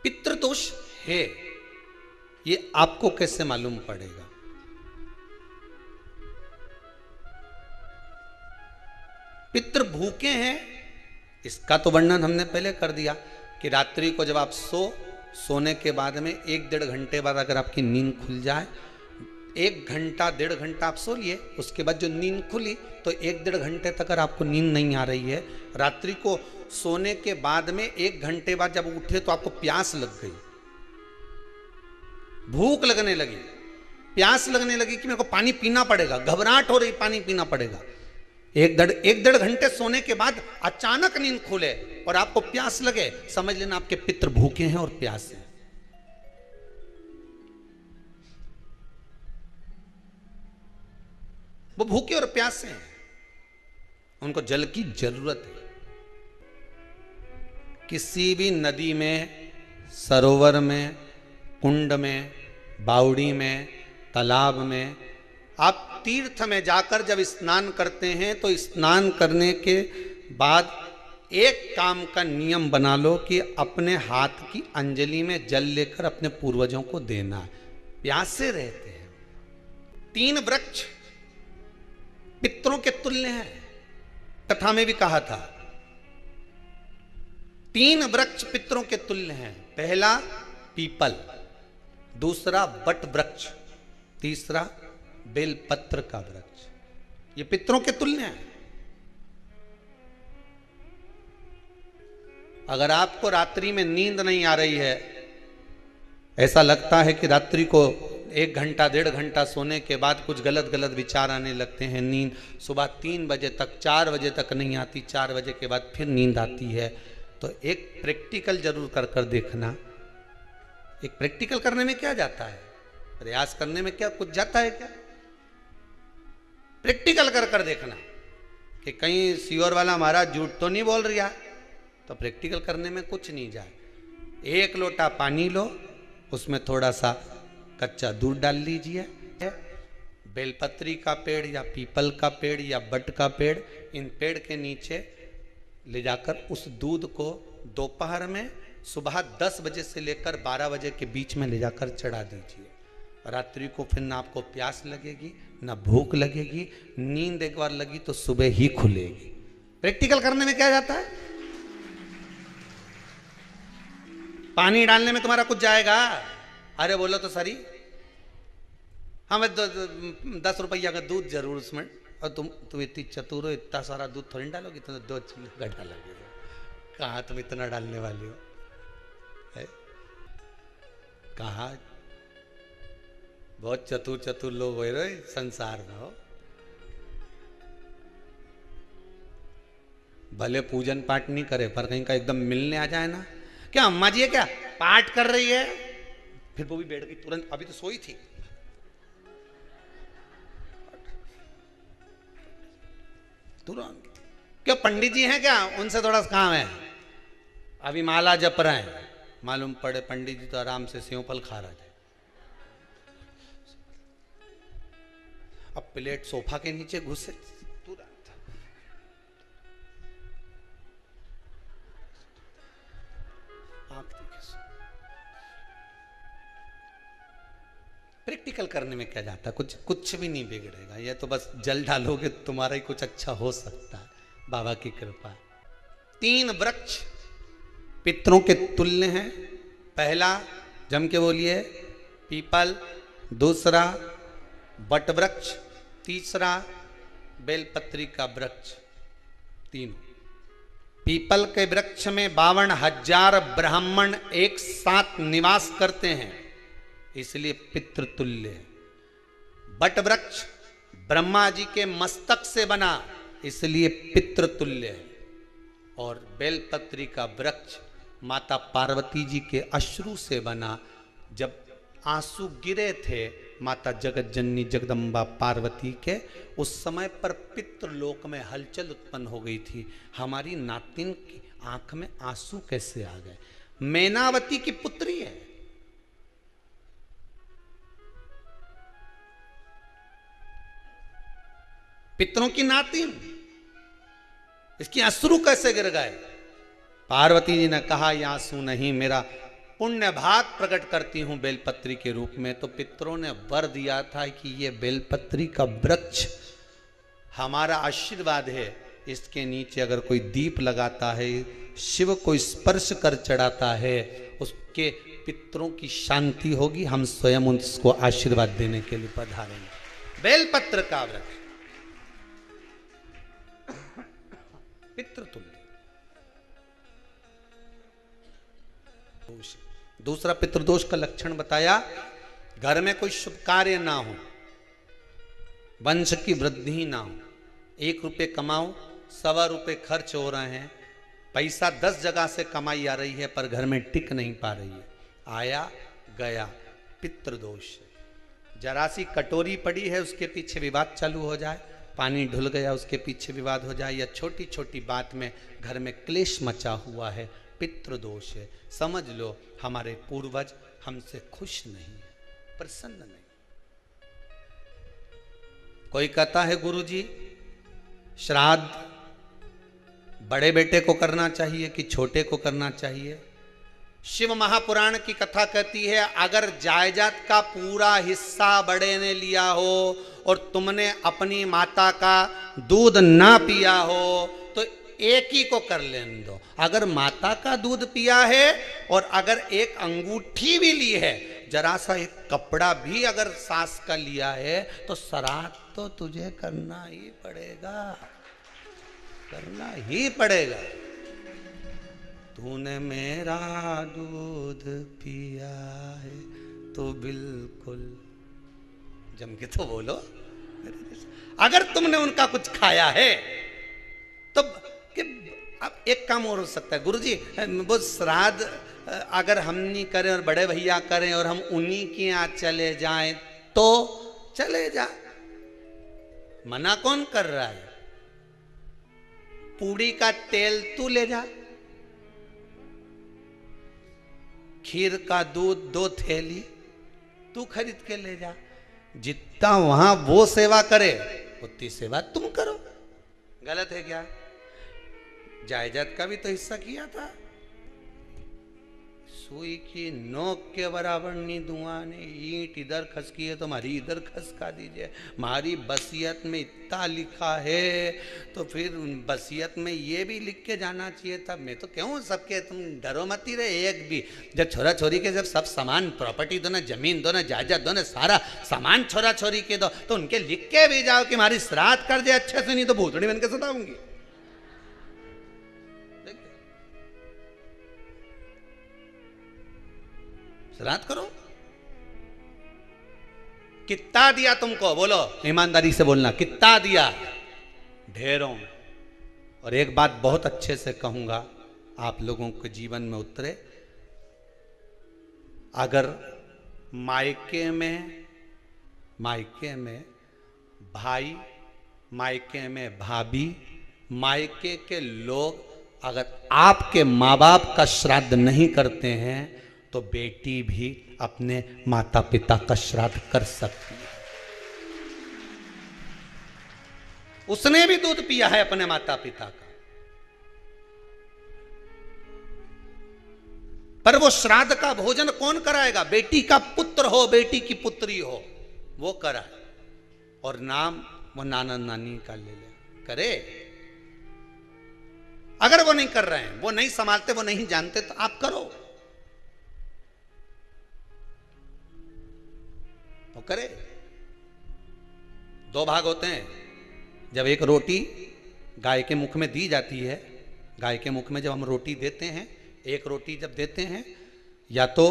पितृदोष है, ये आपको कैसे मालूम पड़ेगा? पितृ भूखे हैं, इसका तो वर्णन हमने पहले कर दिया कि रात्रि को जब आप सोने के बाद में 1-1.5 घंटे बाद अगर आपकी नींद खुल जाए, 1 घंटा 1.5 घंटा आप सो लिए, उसके बाद जो नींद खुली तो 1-1.5 घंटे तक अगर आपको नींद नहीं आ रही है, रात्रि को सोने के बाद में 1 घंटे बाद जब उठे तो आपको प्यास लग गई, भूख लगने लगी, प्यास लगने लगी कि मेरे को पानी पीना पड़ेगा, घबराहट हो रही, पानी पीना पड़ेगा। 1-1.5 घंटे सोने के बाद अचानक नींद खुले और आपको प्यास लगे, समझ लेना आपके पितृ भूखे हैं और प्यास है। वो भूखे और प्यासे हैं, उनको जल की जरूरत है। किसी भी नदी में, सरोवर में, कुंड में, बावड़ी में, तालाब में, आप तीर्थ में जाकर जब स्नान करते हैं तो स्नान करने के बाद एक काम का नियम बना लो कि अपने हाथ की अंजलि में जल लेकर अपने पूर्वजों को देना। प्यासे रहते हैं। 3 वृक्ष पितरों के तुल्य हैं, कथा में भी कहा था। 3 वृक्ष पितरों के तुल्य हैं। पहला पीपल, दूसरा बट वृक्ष, तीसरा बेलपत्र का वृक्ष। ये पितरों के तुल्य हैं। अगर आपको रात्रि में नींद नहीं आ रही है, ऐसा लगता है कि रात्रि को 1 घंटा 1.5 घंटा सोने के बाद कुछ गलत गलत विचार आने लगते हैं, नींद सुबह 3 बजे तक 4 बजे तक नहीं आती, 4 बजे के बाद फिर नींद आती है, तो एक प्रैक्टिकल जरूर कर कर देखना। एक प्रैक्टिकल करने में क्या जाता है, प्रयास करने में क्या कुछ जाता है क्या? प्रैक्टिकल कर कर देखना कि कहीं सियोर वाला महाराज झूठ तो नहीं बोल रहा, तो प्रैक्टिकल करने में कुछ नहीं जाए। 1 लोटा पानी लो, उसमें थोड़ा सा कच्चा दूध डाल लीजिए, बेलपत्री का पेड़ या पीपल का पेड़ या बट का पेड़, इन पेड़ के नीचे ले जाकर उस दूध को दोपहर में सुबह 10 बजे से लेकर 12 बजे के बीच में ले जाकर चढ़ा दीजिए। रात्रि को फिर ना आपको प्यास लगेगी, ना भूख लगेगी, नींद एक बार लगी तो सुबह ही खुलेगी। प्रैक्टिकल करने में क्या जाता है? पानी डालने में तुम्हारा कुछ जाएगा? अरे बोलो तो सरी, हमें 10 रुपया का दूध जरूर उसमें, और तुम इतनी चतुर हो, इतना सारा दूध थोड़ी डालोगी, तुम 2 चूल्हे डालोगे। कहाँ तुम इतना डालने वाली हो? कहा बहुत चतुर चतुर लोग हो रहे संसार में हो। भले पूजन पाठ नहीं करे, पर कहीं का एकदम मिलने आ जाए ना, क्या अम्मा जी है क्या पाठ कर रही है, फिर वो भी बैठ गई तुरंत, अभी तो सोई थी, तुरंत। क्यों पंडित जी हैं क्या, उनसे थोड़ा सा काम है, अभी माला जप रहे हैं, मालूम पड़े पंडित जी तो आराम से सेव फल खा रहे थे। अब प्लेट सोफा के नीचे घुसे तुरंत। प्रैक्टिकल करने में क्या जाता, कुछ भी नहीं बिगड़ेगा। ये तो बस जल डालोगे तुम्हारा ही कुछ अच्छा हो सकता है, बाबा की कृपा। 3 वृक्ष पितरों के तुल्य हैं। पहला जम के बोलिए पीपल, दूसरा बट वृक्ष, तीसरा बेलपत्री का वृक्ष। 3 पीपल के वृक्ष में 52,000 ब्राह्मण एक साथ निवास करते हैं, इसलिए पितृतुल्य है। बट वृक्ष ब्रह्मा जी के मस्तक से बना, इसलिए पितृतुल्य है। और बेलपत्री का वृक्ष माता पार्वती जी के अश्रु से बना। जब आंसू गिरे थे माता जगत जननी जगदम्बा पार्वती के, उस समय पर पितृलोक में हलचल उत्पन्न हो गई थी। हमारी नातिन की आंख में आंसू कैसे आ गए? मैनावती की पुत्री है, पितरों की नातिन, इसकी अश्रु कैसे गिर गए? पार्वती जी ने कहा ये आंसू नहीं, मेरा पुण्य भाग प्रकट करती हूं बेलपत्री के रूप में। तो पितरों ने वर दिया था कि ये बेलपत्री का वृक्ष हमारा आशीर्वाद है, इसके नीचे अगर कोई दीप लगाता है, शिव को स्पर्श कर चढ़ाता है, उसके पितरों की शांति होगी। हम स्वयं उसको आशीर्वाद देने के लिए पधारेंगे। बेलपत्र का वृक्ष पितृतुल्य। दूसरा पितृदोष का लक्षण बताया, घर में कोई शुभ कार्य ना हो, वंश की वृद्धि ना हो। 1 रुपये कमाओ, 1.25 रुपये खर्च हो रहे हैं, पैसा 10 जगह से कमाई आ रही है पर घर में टिक नहीं पा रही है, आया गया, पितृदोष। जरा सी कटोरी पड़ी है उसके पीछे विवाद चालू हो जाए, पानी ढुल गया उसके पीछे विवाद हो जाए, या छोटी छोटी बात में घर में क्लेश मचा हुआ है, पितृदोष है। समझ लो हमारे पूर्वज हमसे खुश नहीं, प्रसन्न नहीं। कोई कहता है गुरुजी श्राद्ध बड़े बेटे को करना चाहिए कि छोटे को करना चाहिए? शिव महापुराण की कथा कहती है, अगर जायदाद का पूरा हिस्सा बड़े ने लिया हो और तुमने अपनी माता का दूध ना पिया हो तो एक ही को कर लेने दो। अगर माता का दूध पिया है और अगर एक अंगूठी भी ली है, जरा सा एक कपड़ा भी अगर सास का लिया है, तो श्राद्ध तो तुझे करना ही पड़ेगा, करना ही पड़ेगा। तूने मेरा दूध पिया है तो बिल्कुल जम के तो बोलो। अगर तुमने उनका कुछ खाया है तो अब एक काम और हो सकता है, गुरुजी वो श्राद्ध अगर हम नहीं करें और बड़े भैया करें और हम उन्हीं के यहाँ चले जाएं तो चले जा, मना कौन कर रहा है? पूड़ी का तेल तू ले जा, खीर का दूध 2 थैली तू खरीद के ले जा। जितना वहां वो सेवा करे उतनी सेवा तुम करो। गलत है क्या? जायदाद का भी तो हिस्सा किया था। सुई की नोक के बराबर नहीं धुआं ने, ईंट इधर खसकी है तो हमारी इधर खसका दीजिए। हमारी बसियत में इतना लिखा है तो फिर बसियत में ये भी लिख के जाना चाहिए था। मैं तो क्यों सबके, तुम डरो मत ही रहे एक भी। जब छोरा छोरी के जब सब सामान प्रॉपर्टी दो ना, जमीन दो ना, जायदाद दो ना, सारा सामान छोरा छोरी के दो, तो उनके लिख के भी जाओ कि हमारी श्राद्ध कर दे अच्छे से, नहीं तो भूतड़ी बन के सताऊंगी। श्राद्ध करो। कितना दिया तुमको? बोलो ईमानदारी से बोलना, कितना दिया? ढेरों। और एक बात बहुत अच्छे से कहूंगा, आप लोगों के जीवन में उतरे। अगर मायके में भाई, मायके में भाभी, मायके के लोग अगर आपके माँ बाप का श्राद्ध नहीं करते हैं तो बेटी भी अपने माता पिता का श्राद्ध कर सकती है। उसने भी दूध पिया है अपने माता पिता का, पर वो श्राद्ध का भोजन कौन कराएगा? बेटी का पुत्र हो, बेटी की पुत्री हो, वो कराए। और नाम वो नाना नानी का ले ले करे। अगर वो नहीं कर रहे हैं, वो नहीं संभालते, वो नहीं जानते, तो आप करो, वो करे। 2 भाग होते हैं। जब एक रोटी गाय के मुख में दी जाती है, गाय के मुख में जब हम रोटी देते हैं, एक रोटी जब देते हैं, या तो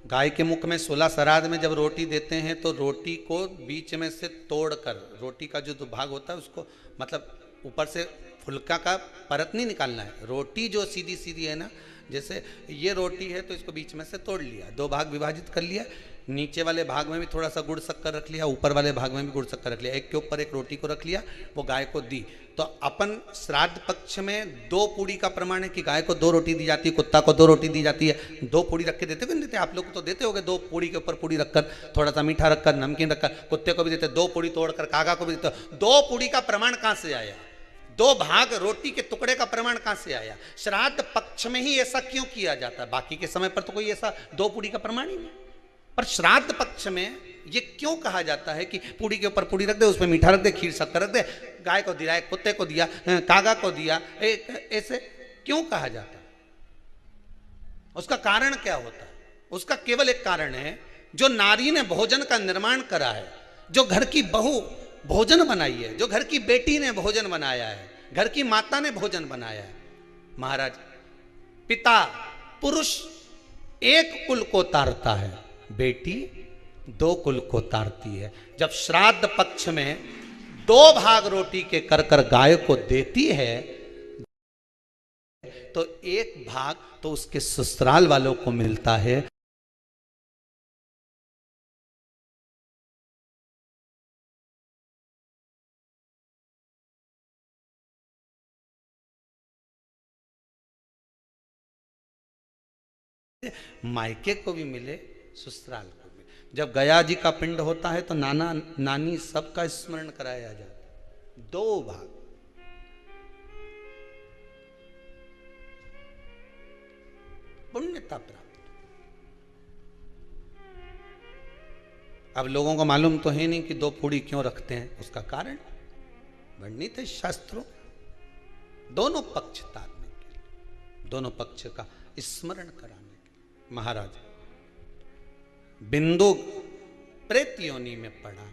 गाय के मुख में 16 श्राद्ध में जब रोटी देते हैं तो रोटी को बीच में से तोड़कर, रोटी का जो भाग होता है उसको, मतलब ऊपर से फुलका का परत नहीं निकालना है। रोटी जो सीधी सीधी है ना, जैसे ये रोटी है तो इसको बीच में से तोड़ लिया, 2 भाग विभाजित कर लिया, नीचे वाले भाग में भी थोड़ा सा गुड़ शक्कर रख लिया, ऊपर वाले भाग में भी गुड़ शक्कर रख लिया, एक के ऊपर एक रोटी को रख लिया, वो गाय को दी। तो अपन श्राद्ध पक्ष में 2 पूड़ी का प्रमाण है कि गाय को 2 रोटी दी जाती है, कुत्ता को 2 रोटी दी जाती है। 2 पूड़ी रख के देते हो, नहीं देते? आप लोग तो देते होगे, 2 पूड़ी के ऊपर पूड़ी रखकर, थोड़ा सा मीठा रखकर, नमकीन रखकर, कुत्ते को भी देते, 2 पूड़ी तोड़कर कागा को भी देते। 2 पूड़ी का प्रमाण कहाँ से आया? दो भाग रोटी के टुकड़े का प्रमाण कहां से आया? श्राद्ध पक्ष में ही ऐसा क्यों किया जाता है? बाकी के समय पर तो कोई ऐसा दो पूड़ी का प्रमाण ही नहीं, पर श्राद्ध पक्ष में ये क्यों कहा जाता है कि पूड़ी के ऊपर पूड़ी रख दे, उसमें मीठा रख दे, खीर शक्कर रख दे, गाय को दिया, कुत्ते को दिया, कागा को दिया, ऐसे क्यों कहा जाता है? उसका कारण क्या होता है? उसका केवल एक कारण है, जो नारी ने भोजन का निर्माण करा है, जो घर की बहू भोजन बनाई है, जो घर की बेटी ने भोजन बनाया है, घर की माता ने भोजन बनाया है। महाराज, पिता पुरुष एक कुल को तारता है, बेटी दो कुल को तारती है। जब श्राद्ध पक्ष में दो भाग रोटी के कर कर गाय को देती है, तो एक भाग तो उसके ससुराल वालों को मिलता है। मायके को भी मिले, ससुराल को भी। जब गया जी का पिंड होता है तो नाना नानी सबका स्मरण कराया जाता है। दो भाग, पुण्यता प्राप्त। अब लोगों को मालूम तो है नहीं कि दो पूड़ी क्यों रखते हैं, उसका कारण वर्णित है शास्त्रों। दोनों पक्ष तारने के लिए, दोनों पक्ष का स्मरण कराने के लिए। महाराज, बिंदु प्रेत योनि में पड़ा,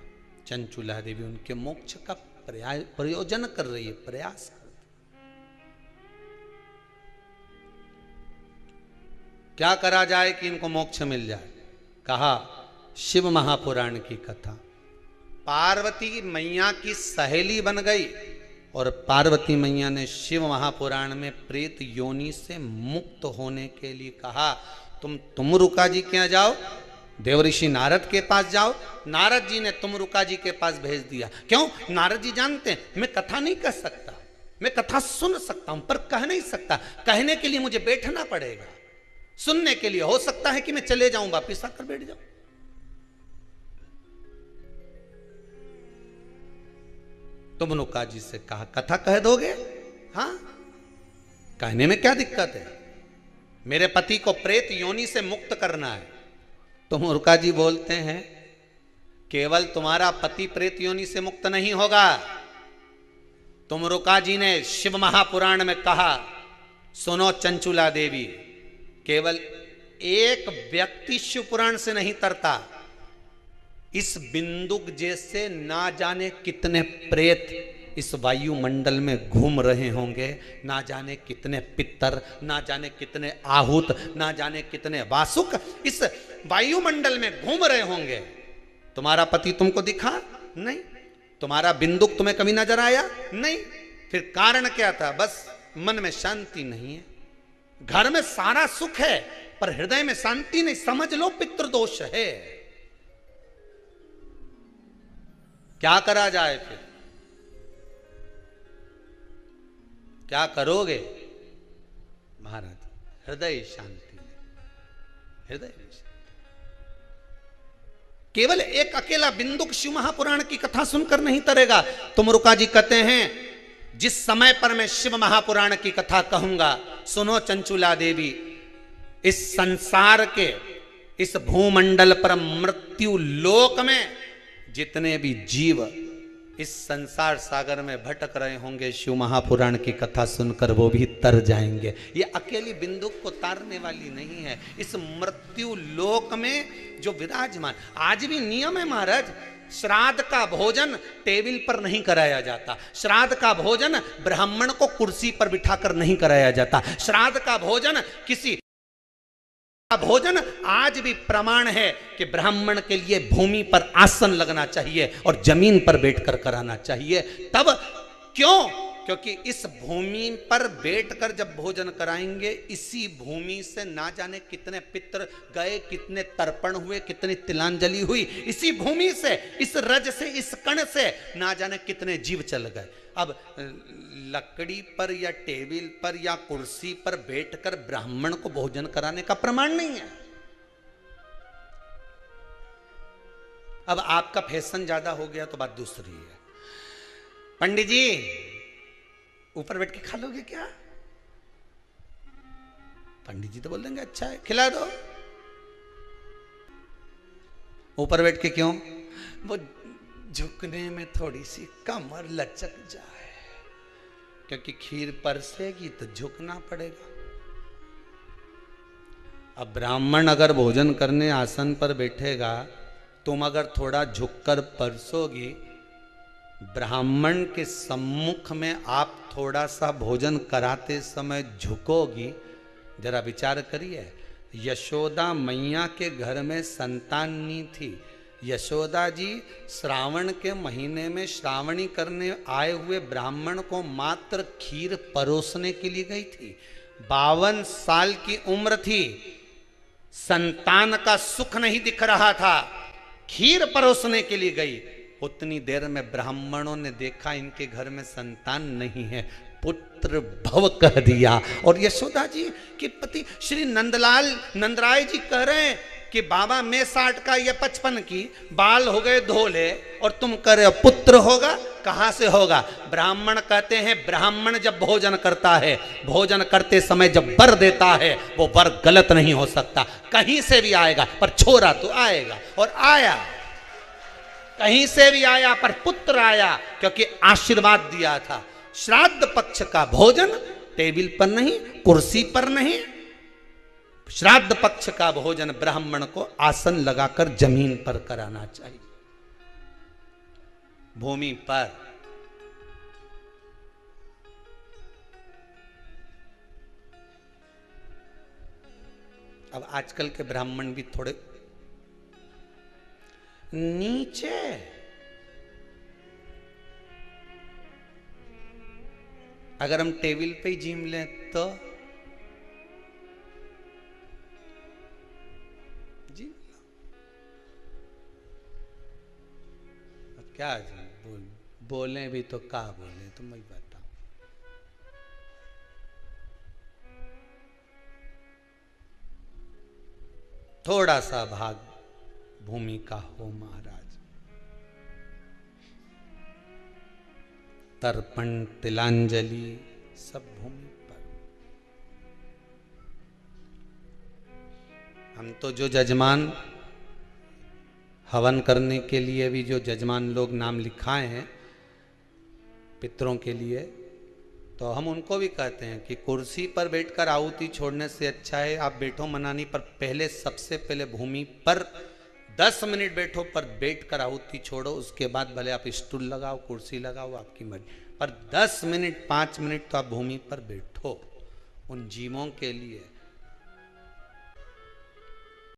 चंचुला देवी उनके मोक्ष का प्रयोजन कर रही है, प्रयास कर। क्या करा जाए कि इनको मोक्ष मिल जाए? कहा शिव महापुराण की कथा। पार्वती मैया की सहेली बन गई और पार्वती मैया ने शिव महापुराण में प्रेत योनि से मुक्त होने के लिए कहा, तुम रुका जी के यहाँ जाओ, देवऋषि नारद के पास जाओ। नारद जी ने तुमरुका जी के पास भेज दिया। क्यों? नारद जी जानते हैं मैं कथा नहीं कर सकता, मैं कथा सुन सकता हूं पर कह नहीं सकता। कहने के लिए मुझे बैठना पड़ेगा, सुनने के लिए हो सकता है कि मैं चले जाऊं, वापिस आकर बैठ जाऊं। तुमरुका जी से कहा कथा कह दोगे? हाँ, कहने में क्या दिक्कत है? मेरे पति को प्रेत योनि से मुक्त करना है। तुमरुका जी बोलते हैं केवल तुम्हारा पति प्रेत योनि से मुक्त नहीं होगा। तुमरुका जी ने शिव महापुराण में कहा, सुनो चंचुला देवी, केवल एक व्यक्ति शिव पुराण से नहीं तरता, इस बिंदुक जैसे ना जाने कितने प्रेत इस वायुमंडल में घूम रहे होंगे, ना जाने कितने पितर, ना जाने कितने आहूत, ना जाने कितने वासुक इस वायुमंडल में घूम रहे होंगे। तुम्हारा पति तुमको दिखा नहीं, तुम्हारा बिंदुक तुम्हें कभी नजर आया नहीं, फिर कारण क्या था? बस मन में शांति नहीं है। घर में सारा सुख है पर हृदय में शांति नहीं, समझ लो पितृदोष है। क्या करा जाए? फिर क्या करोगे? महाराज, हृदय शांति, हृदय शांति। केवल एक अकेला बिंदुक शिव महापुराण की कथा सुनकर नहीं तरेगा। तुमरुका जी कहते हैं जिस समय पर मैं शिव महापुराण की कथा कहूंगा, सुनो चंचुला देवी, इस संसार के इस भूमंडल पर मृत्यु लोक में जितने भी जीव इस संसार सागर में भटक रहे होंगे, शिव महापुराण की कथा सुनकर वो भी तर जाएंगे। ये अकेली बिंदुक को तारने वाली नहीं है, इस मृत्यु लोक में जो विराजमान। आज भी नियम है महाराज, श्राद्ध का भोजन टेबल पर नहीं कराया जाता, श्राद्ध का भोजन ब्राह्मण को कुर्सी पर बिठाकर नहीं कराया जाता, श्राद्ध का भोजन किसी भोजन आज भी प्रमाण है कि ब्राह्मण के लिए भूमि पर आसन लगना चाहिए और जमीन पर बैठकर कराना चाहिए। तब क्यों? क्योंकि इस भूमि पर बैठकर जब भोजन कराएंगे, इसी भूमि से ना जाने कितने पितृ गए, कितने तर्पण हुए, कितनी तिलांजलि हुई, इसी भूमि से, इस रज से, इस कण से ना जाने कितने जीव चल गए। अब लकड़ी पर या टेबल पर या कुर्सी पर बैठकर ब्राह्मण को भोजन कराने का प्रमाण नहीं है। अब आपका फैशन ज्यादा हो गया तो बात दूसरी है। पंडित जी, ऊपर बैठ के खा लोगे क्या? पंडित जी तो बोल देंगे अच्छा है खिला दो। ऊपर बैठ के क्यों? वो झुकने में थोड़ी सी कमर लचक जाए, क्योंकि खीर परसेगी तो झुकना पड़ेगा। अब ब्राह्मण अगर भोजन करने आसन पर बैठेगा, तुम अगर थोड़ा झुककर परसोगी, ब्राह्मण के सम्मुख में आप थोड़ा सा भोजन कराते समय झुकोगी। जरा विचार करिए, यशोदा मैया के घर में संतान नहीं थी। यशोदा जी श्रावण के महीने में श्रावणी करने आए हुए ब्राह्मण को मात्र खीर परोसने के लिए गई थी। 52 साल की उम्र थी, संतान का सुख नहीं दिख रहा था, खीर परोसने के लिए गई। उतनी देर में ब्राह्मणों ने देखा इनके घर में संतान नहीं है, पुत्र भव कह दिया। और यशोदा जी के पति श्री नंदराय जी कह रहे हैं कि बाबा मैं 60 का या 55 की, बाल हो गए धोले, और तुम कह रहे हो पुत्र होगा, कहां से होगा? ब्राह्मण कहते हैं ब्राह्मण जब भोजन करता है, भोजन करते समय जब वर देता है, वो वर गलत नहीं हो सकता, कहीं से भी आएगा, पर छोरा तो आएगा। और आया, कहीं से भी आया, पर पुत्र आया, क्योंकि आशीर्वाद दिया था। श्राद्ध पक्ष का भोजन टेबल पर नहीं, कुर्सी पर नहीं, श्राद्ध पक्ष का भोजन ब्राह्मण को आसन लगाकर जमीन पर कराना चाहिए, भूमि पर। अब आजकल के ब्राह्मण भी थोड़े नीचे, अगर हम टेबल पे ही जीम लें तो जी क्या बोले भी तो क्या बोले, तुम वही बताओ। थोड़ा सा भाग भूमि का हो महाराज। तर्पण तिलांजलि सब भूमि पर। हम तो जो जजमान हवन करने के लिए भी जो जजमान लोग नाम लिखाए हैं पितरों के लिए, तो हम उनको भी कहते हैं कि कुर्सी पर बैठकर आहुति छोड़ने से अच्छा है आप बैठो मनानी पर, पहले सबसे पहले भूमि पर 10 मिनट बैठो, पर बैठकर आहुति छोड़ो। उसके बाद भले आप स्टूल लगाओ, कुर्सी लगाओ, आपकी मर्जी, पर 10 मिनट 5 मिनट तो आप भूमि पर बैठो उन जीवों के लिए।